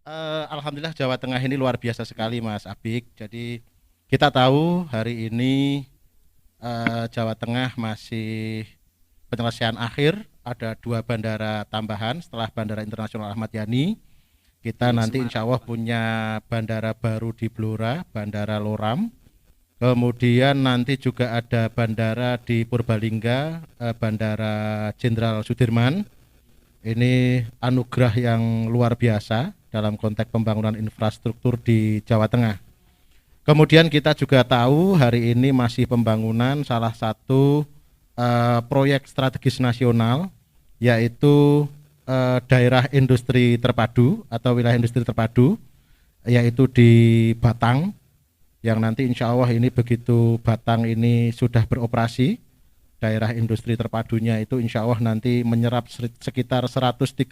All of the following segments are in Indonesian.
Alhamdulillah Jawa Tengah ini luar biasa sekali Mas Abik. Jadi kita tahu hari ini Jawa Tengah masih penyelesaian akhir, ada dua bandara tambahan setelah Bandara Internasional Ahmad Yani. Kita Di nanti insya Semarang ya Allah Pak. punya bandara baru di Blora, Bandara Loram. Kemudian nanti juga ada bandara di Purbalingga, Bandara Jenderal Sudirman. Ini anugerah yang luar biasa dalam konteks pembangunan infrastruktur di Jawa Tengah. Kemudian kita juga tahu hari ini masih pembangunan salah satu proyek strategis nasional, yaitu daerah industri terpadu atau wilayah industri terpadu, yaitu di Batang, yang nanti insya Allah ini begitu Batang ini sudah beroperasi, daerah industri terpadunya itu insya Allah nanti menyerap sekitar 130.000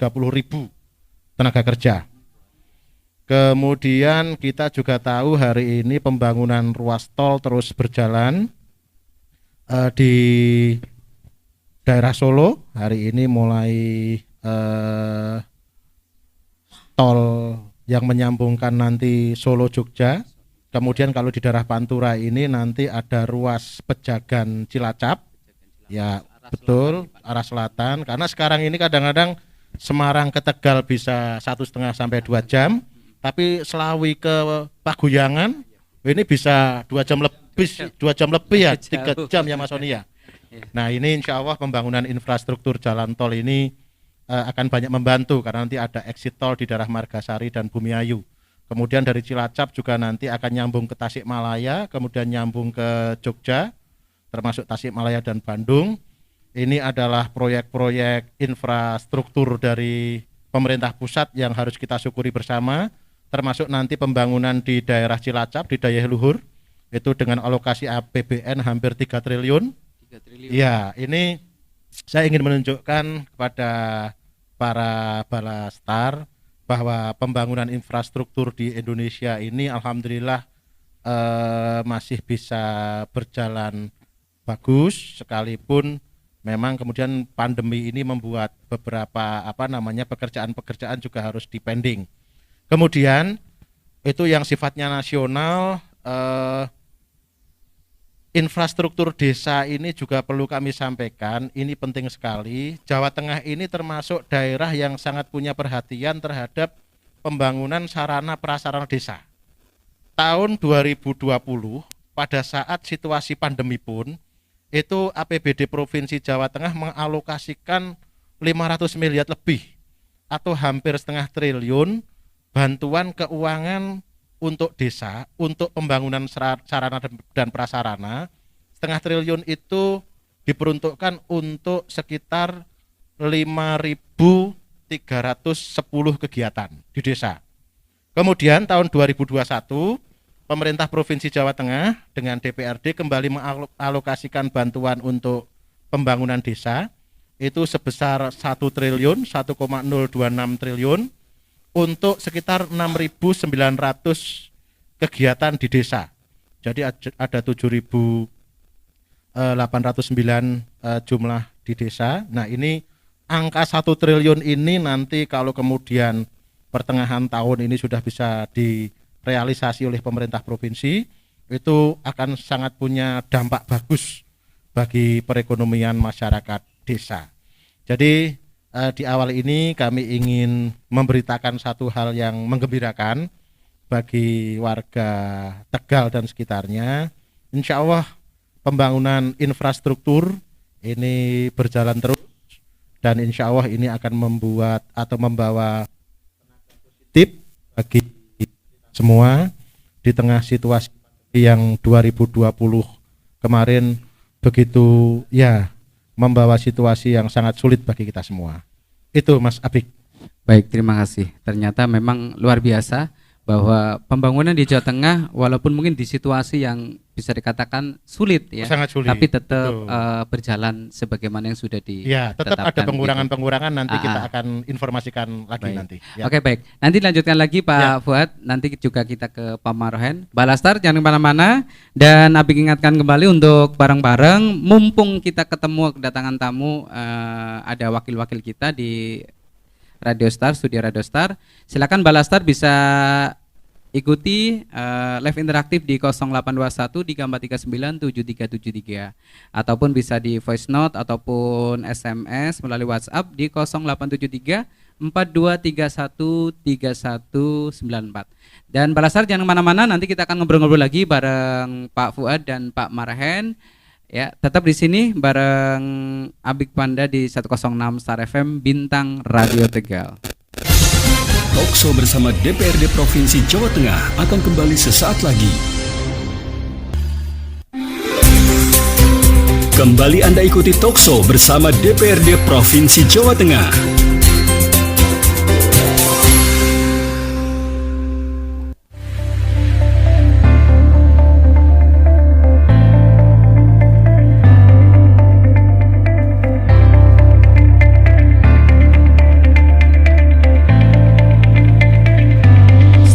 tenaga kerja. Kemudian kita juga tahu hari ini pembangunan ruas tol terus berjalan di daerah Solo. Hari ini mulai tol yang menyambungkan nanti Solo Jogja. Kemudian kalau di daerah Pantura ini nanti ada ruas Pejagan Cilacap. Ya Arah selatan betul, nih Pak. arah selatan. Karena sekarang ini kadang-kadang Semarang ke Tegal bisa 1,5 sampai 2 jam, tapi Selawi ke Paguyangan ini bisa 2 jam lebih, 2 jam lebih ya, tiga Jauh. jam ya Mas Oni ya. Iya. Nah ini insya Allah pembangunan infrastruktur jalan tol ini akan banyak membantu karena nanti ada exit tol di daerah Margasari dan Bumiayu. Kemudian dari Cilacap juga nanti akan nyambung ke Tasikmalaya, kemudian nyambung ke Jogja, termasuk Tasikmalaya dan Bandung. Ini adalah proyek-proyek infrastruktur dari pemerintah pusat yang harus kita syukuri bersama, termasuk nanti pembangunan di daerah Cilacap, di Daya Luhur, itu dengan alokasi APBN hampir 3 triliun. 3 triliun. Ya, ini saya ingin menunjukkan kepada para balastar bahwa pembangunan infrastruktur di Indonesia ini alhamdulillah masih bisa berjalan bagus, sekalipun memang kemudian pandemi ini membuat beberapa pekerjaan-pekerjaan juga harus dipending. Kemudian itu yang sifatnya nasional, infrastruktur desa ini juga perlu kami sampaikan, ini penting sekali. Jawa Tengah ini termasuk daerah yang sangat punya perhatian terhadap pembangunan sarana prasarana desa. Tahun 2020 pada saat situasi pandemi pun itu APBD Provinsi Jawa Tengah mengalokasikan 500 miliar lebih atau hampir setengah triliun bantuan keuangan untuk desa, untuk pembangunan sarana dan prasarana. Setengah triliun itu diperuntukkan untuk sekitar 5.310 kegiatan di desa. Kemudian tahun 2021 pemerintah Provinsi Jawa Tengah dengan DPRD kembali mengalokasikan bantuan untuk pembangunan desa itu sebesar 1 triliun, 1,026 triliun untuk sekitar 6.900 kegiatan di desa. Jadi ada 7.809 jumlah di desa. Nah ini angka 1 triliun ini nanti kalau kemudian pertengahan tahun ini sudah bisa direalisasi oleh pemerintah provinsi, itu akan sangat punya dampak bagus bagi perekonomian masyarakat desa. Jadi di awal ini kami ingin memberitakan satu hal yang menggembirakan bagi warga Tegal dan sekitarnya. Insya Allah pembangunan infrastruktur ini berjalan terus dan insya Allah ini akan membuat atau membawa tip bagi semua di tengah situasi yang 2020 kemarin begitu ya membawa situasi yang sangat sulit bagi kita semua. Itu Mas Abik. Baik, terima kasih. Ternyata memang luar biasa bahwa pembangunan di Jawa Tengah walaupun mungkin di situasi yang bisa dikatakan sulit ya, Sangat sulit. tapi tetap Betul. berjalan sebagaimana yang sudah Ya, tetap ada ditetapkan gitu. pengurangan-pengurangan nanti kita Ah, akan informasikan lagi baik. nanti. Ya. Oke, baik. Nanti lanjutkan lagi Pak Ya. Fuad. Nanti juga kita ke Pak Marohen. Balastar jangan kemana-mana. Dan Abik ingatkan kembali untuk bareng-bareng. Mumpung kita ketemu kedatangan tamu, ada wakil-wakil kita di Radio Star, Studio Radio Star. Silakan Balastar bisa ikuti live interaktif di 0821 339 7373 ataupun bisa di voice note ataupun SMS melalui WhatsApp di 0873 4231 3194. Dan Balastar jangan kemana-mana, nanti kita akan ngobrol-ngobrol lagi bareng Pak Fuad dan Pak Marhen. Ya, tetap di sini bareng Abik Panda di 106 Star FM Bintang Radio Tegal. Talkshow bersama DPRD Provinsi Jawa Tengah akan kembali sesaat lagi. Kembali Anda ikuti Talkshow bersama DPRD Provinsi Jawa Tengah.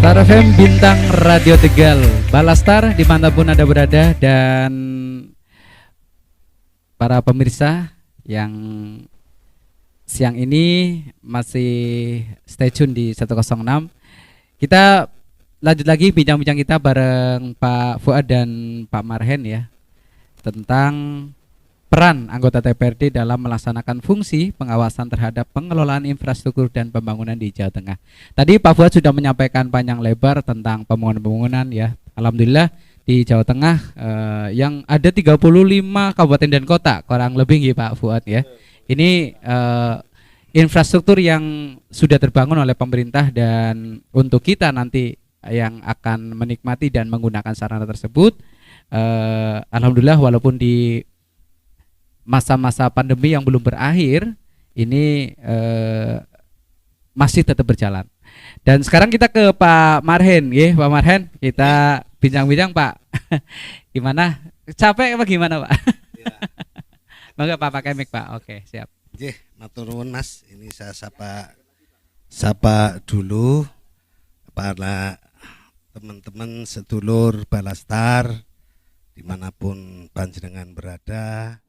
Star FM Bintang Radio Tegal, Balastar dimanapun Anda berada, dan para pemirsa yang siang ini masih stay tune di 106. Kita lanjut lagi bincang-bincang kita bareng Pak Fuad dan Pak Marhen ya, tentang peran anggota DPRD dalam melaksanakan fungsi pengawasan terhadap pengelolaan infrastruktur dan pembangunan di Jawa Tengah. Tadi Pak Fuad sudah menyampaikan panjang lebar tentang pembangunan ya. Alhamdulillah di Jawa Tengah yang ada 35 kabupaten dan kota kurang lebih ya Pak Fuad ya. Ini infrastruktur yang sudah terbangun oleh pemerintah, dan untuk kita nanti yang akan menikmati dan menggunakan sarana tersebut, alhamdulillah walaupun di masa-masa pandemi yang belum berakhir ini masih tetap berjalan. Dan sekarang kita ke Pak Marhen ya, Pak Marhen, kita bincang-bincang Pak. Gimana? Capek apa gimana Pak? Ya. Mangga Pak pakai mic Pak. Oke, siap. Nggih, matur nuwun Mas. Ini saya sapa dulu para teman-teman sedulur Balastar dimanapun panjenengan berada.